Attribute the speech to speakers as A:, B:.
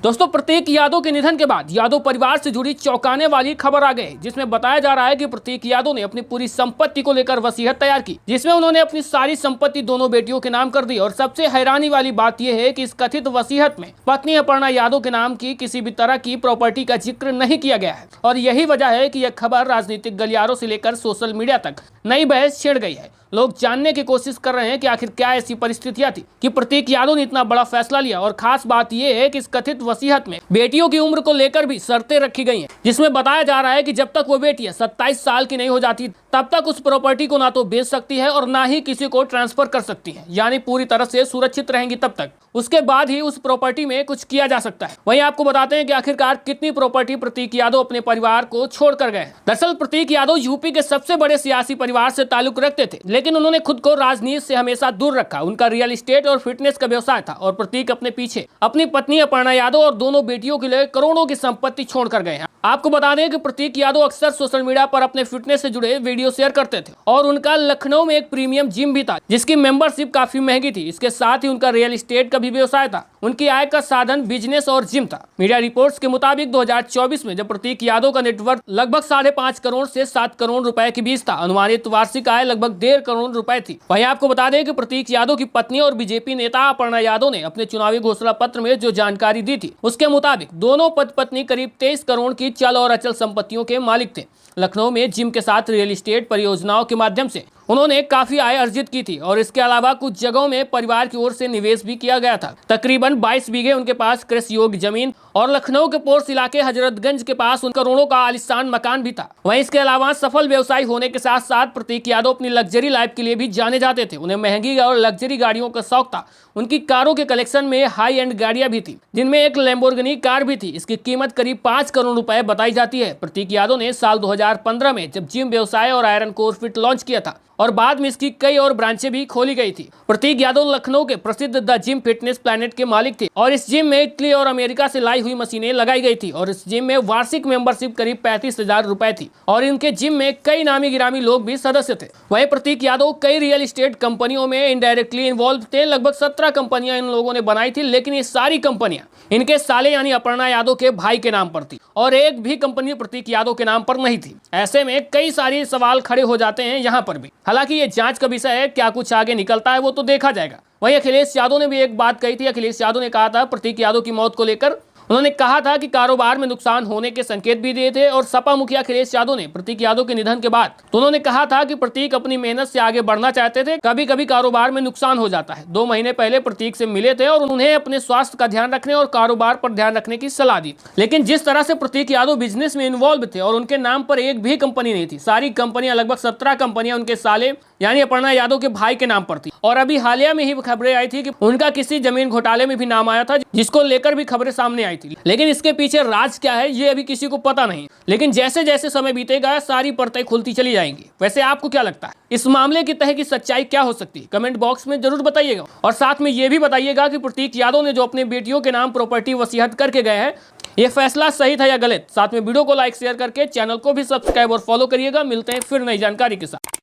A: दोस्तों, प्रतीक यादव के निधन के बाद यादव परिवार से जुड़ी चौंकाने वाली खबर आ गई, जिसमें बताया जा रहा है कि प्रतीक यादव ने अपनी पूरी संपत्ति को लेकर वसीयत तैयार की, जिसमें उन्होंने अपनी सारी संपत्ति दोनों बेटियों के नाम कर दी। और सबसे हैरानी वाली बात यह है कि इस कथित वसीयत में पत्नी अपर्णा यादव के नाम की किसी भी तरह की प्रॉपर्टी का जिक्र नहीं किया गया है। और यही वजह है कि यह खबर राजनीतिक गलियारों से लेकर सोशल मीडिया तक नई बहस छिड़ गई है। लोग जानने की कोशिश कर रहे हैं कि आखिर क्या ऐसी परिस्थितियां थी कि प्रतीक यादव ने इतना बड़ा फैसला लिया। और खास बात यह है कि इस कथित वसीयत में बेटियों की उम्र को लेकर भी शर्तें रखी गई हैं, जिसमें बताया जा रहा है कि जब तक वो बेटियां 27 साल की नहीं हो जाती तब तक उस प्रॉपर्टी को ना तो बेच सकती है और ना ही किसी को ट्रांसफर कर सकती है, यानी पूरी तरह से सुरक्षित रहेंगी तब तक। उसके बाद ही उस प्रॉपर्टी में कुछ किया जा सकता है। वहीं आपको बताते हैं कि आखिरकार कितनी प्रॉपर्टी प्रतीक यादव अपने परिवार को छोड़कर गए। दरअसल प्रतीक यादव यूपी के सबसे बड़े सियासी परिवार से ताल्लुक रखते थे, लेकिन उन्होंने खुद को राजनीति से हमेशा दूर रखा। उनका रियल एस्टेट और फिटनेस का व्यवसाय था और प्रतीक अपने पीछे अपनी पत्नी अपर्णा यादव और दोनों बेटियों के लिए करोड़ों की संपत्ति छोड़कर गए हैं। आपको बता दें कि प्रतीक यादव अक्सर सोशल मीडिया पर अपने फिटनेस से जुड़े वीडियो शेयर करते थे और उनका लखनऊ में एक प्रीमियम जिम भी था, जिसकी मेंबरशिप काफी महंगी थी। इसके साथ ही उनका रियल एस्टेट का भी व्यवसाय था। उनकी आय का साधन बिजनेस और जिम था। मीडिया रिपोर्ट्स के मुताबिक 2024 में जब प्रतीक यादव का नेटवर्थ लगभग 5.5 करोड़ से 7 करोड़ रुपए के बीच था, अनुमानित वार्षिक आय लगभग 1.5 करोड़ रुपए थी। वहीं आपको बता दें कि प्रतीक यादव की पत्नी और बीजेपी नेता अपर्णा यादव ने अपने चुनावी घोषणा पत्र में जो जानकारी दी थी, उसके मुताबिक दोनों पति पत्नी करीब 23 करोड़ की चल और अचल संपत्तियों के मालिक थे। लखनऊ में जिम के साथ रियल एस्टेट परियोजनाओं के माध्यम से उन्होंने काफी आय अर्जित की थी और इसके अलावा कुछ जगहों में परिवार की ओर से निवेश भी किया गया था। तकरीबन 22 बीघे उनके पास कृषि योग्य जमीन और लखनऊ के पोर्स इलाके हजरतगंज के पास उन करोड़ों का आलिशान मकान भी था। वहीं इसके अलावा सफल व्यवसायी होने के साथ साथ प्रतीक यादव अपनी लग्जरी लाइफ के लिए भी जाने जाते थे। उन्हें महंगी और लग्जरी गाड़ियों का शौक था। उनकी कारों के कलेक्शन में हाई एंड गाड़ियां भी थी, जिनमें एक लैम्बोर्गिनी कार भी थी। इसकी कीमत करीब 5 करोड़ रुपए बताई जाती है। प्रतीक यादव ने साल 2015 में जब जिम व्यवसाय और आयरन कोर फिट लॉन्च किया था और बाद में इसकी कई और ब्रांचें भी खोली गई थी। प्रतीक यादव लखनऊ के प्रसिद्ध द जिम फिटनेस प्लैनेट के मालिक थे और इस जिम में इटली और अमेरिका से लाई हुई मशीनें लगाई गई थी और इस जिम में वार्षिक मेंबरशिप करीब 35,000 रुपए थी और इनके जिम में कई नामी गिरामी लोग भी सदस्य थे। वहीं प्रतीक यादव कई रियल एस्टेट कंपनियों में इनडायरेक्टली इन्वॉल्व थे। लगभग 17 कंपनियां इन लोगों ने बनाई थी, लेकिन ये सारी कंपनियां इनके साले यानी अपर्णा यादव के भाई के नाम पर थी और एक भी कंपनी प्रतीक यादव के नाम पर नहीं थी। ऐसे में कई सारे सवाल खड़े हो जाते हैं यहाँ पर भी। हालांकि ये जांच का विषय है, क्या कुछ आगे निकलता है वो तो देखा जाएगा। वहीं अखिलेश यादव ने भी एक बात कही थी। अखिलेश यादव ने कहा था प्रतीक यादव की मौत को लेकर, उन्होंने कहा था कि कारोबार में नुकसान होने के संकेत भी दिए थे। और सपा मुखिया अखिलेश यादव ने प्रतीक यादव के निधन के बाद तो उन्होंने कहा था कि प्रतीक अपनी मेहनत से आगे बढ़ना चाहते थे, कभी कभी कारोबार में नुकसान हो जाता है। 2 महीने पहले प्रतीक से मिले थे और उन्हें अपने स्वास्थ्य का ध्यान रखने और कारोबार पर ध्यान रखने की सलाह दी। लेकिन जिस तरह से प्रतीक यादव बिजनेस में इन्वॉल्व थे और उनके नाम पर एक भी कंपनी नहीं थी, सारी कंपनियां लगभग 17 कंपनियां उनके साले यानी अपर्णा यादव के भाई के नाम पर थी। और अभी हालिया में ही खबरें आई थी कि उनका किसी जमीन घोटाले में भी नाम आया था, जिसको लेकर भी खबरें सामने आई थी। लेकिन इसके पीछे राज क्या है ये अभी किसी को पता नहीं। लेकिन जैसे जैसे समय बीतेगा सारी परतें खुलती चली जाएंगी। वैसे आपको क्या लगता है इस मामले की तह की सच्चाई क्या हो सकती है? कमेंट बॉक्स में जरूर बताइएगा और साथ में ये भी बताइएगा कि प्रतीक यादव ने जो अपने बेटियों के नाम प्रॉपर्टी वसीयत करके गए हैं, ये फैसला सही था या गलत? साथ में वीडियो को लाइक शेयर करके चैनल को भी सब्सक्राइब और फॉलो करिएगा। मिलते हैं फिर नई जानकारी के साथ।